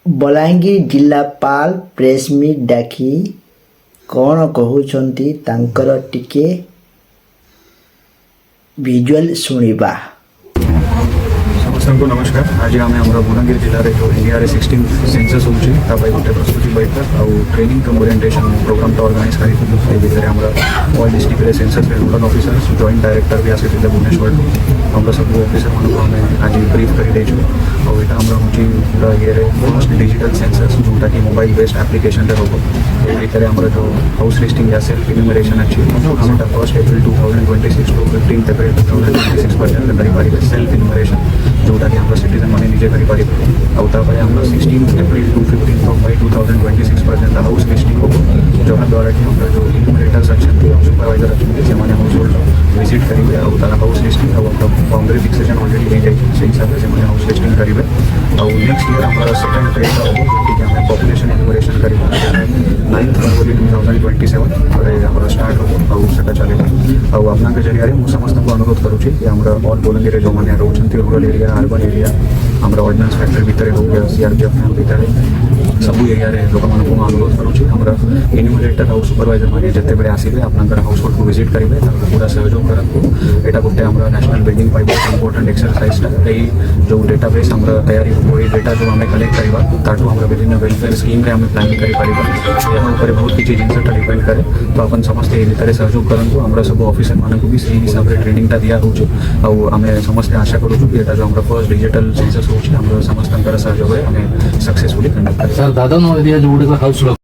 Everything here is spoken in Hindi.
ବଲାଙ୍ଗୀର ଜିଲ୍ଲାପାଳ ପ୍ରେସମିଟ୍ ଡାକି କ'ଣ କହୁଛନ୍ତି ତାଙ୍କର ଟିକେ ଭିଜୁଆଲ୍ ଶୁଣିବା। ସମସ୍ତଙ୍କୁ ନମସ୍କାର। ଆଜି ଆମେ ଆମର ବଲାଙ୍ଗୀର ଜିଲ୍ଲାରେ ଯେଉଁ ଇଣ୍ଡିଆରେ 16th ସେନ୍ସସ୍ ହେଉଛି ତା ପାଇଁ ଗୋଟେ ପ୍ରସ୍ତୁତି ବୈଠକ ଆଉ ଟ୍ରେନିଂ କମ୍ ଓରିଏଣ୍ଟେସନ୍ ପ୍ରୋଗ୍ରାମଟା ଅର୍ଗାନାଇଜ୍ କରିଥିଲୁ। ଏ ଭିତରେ ଆମର ଅଲ୍ ଡିଷ୍ଟ୍ରିକ୍ଟରେ ସେନ୍ସସ୍ରେ ନୋଡାଲ୍ ଅଫିସର ଜଏଣ୍ଟ ଡାଇରେକ୍ଟର ବି ଆସିଥିଲେ ଭୁବନେଶ୍ୱରରୁ। ଆମର ସବୁ ଅଫିସରମାନଙ୍କୁ ଆମେ ଆଜି ବ୍ରିଫ୍ କରିଦେଇଛୁ। ଆଉ ଏଇଟା ଆମର ହେଉଛି ପୁରା ଇଏରେ ଫାର୍ଷ୍ଟ ଡିଜିଟାଲ୍ ସେନ୍ସସ୍ ଯେଉଁଟାକି ମୋବାଇଲ୍ ବେସ୍ଡ ଆପ୍ଲିକେସନ୍ରେ ହେବ। ଏ ଭିତରେ ଆମର ଯେଉଁ ହାଉସ୍ ଲିଷ୍ଟିଂ या सेल्फ इन्यूमरेशन अच्छी हमटा 1 एप्रिल 2026 टू 15 एप्रिल 2026 पर्यंत करें सेल्फ इन्यूमरेशन जोटा कि हम सिटीजन मैंने निजे करें आउे हम 16 एप्रिल टू 15 मई 2026 पर्यंत हाउस लिस्टिंग हम जहाँद्वारा कि हम जो इन्यूमरेटर्स अच्छा सुपरवाइजर अच्छे से हाउस होल्ड विजिट करेंगे और house listing boundary fixation already हो जाए से हिसाब से हाउस लिस्टिंग करेंगे। और नेक्स्ट ईयर हमारा सेकेंड फेज हम जो कि पॉपुलेशन इन्यूमरेशन करेंगे 9 फरवरी 2027 हमारा स्टार्ट हो सेटा चलेगा। और आपना के जरिया मुझे समस्त को अनुरोध करुँचे कि हमारा ऑल बलांगीर जो मैंने रोचंती रूरल एरिया अर्बन एरिया हमारा ऑर्डिनेंस फैक्ट्री भितर हो गया सीआरपीएफ भितर सब एरिया लोक मानक अनुरोध करुँचे हमारा इन्यूमरेटर और सुपरवाइजर मैंने जिते बड़े आसवे आपंकर हाउस होल्ड को विजिट करेंगे पूरा सहयोग करूँ। यहाँ गोटे हमारा नेशनल बिल्डिंग पाई बहुत इंपोर्टेंट एक्सरसाइजटा यही जो डेटाबेस हमारा तैयारी हो ये डेटा जो आम कलेक्ट करवा ताठू हमारा विभिन्न वेलफेयर स्कीम आम प्लानिंग कर बहुत किसी जिनसा डिपेंड करे तो अपन समस्ते भितर सहयोग करूँ। हमारा सब ऑफिसर मानक भी से हिसाब से ट्रेनिंगटा दिया आम समस्ते आशा करूँ कि जो हमारा फर्स्ट डिजिटल सेंसस हो समस्त सहयोग सक्सेसफुली कंडक्ट कर। सर दादा एरिया जो गुड़िक हाउस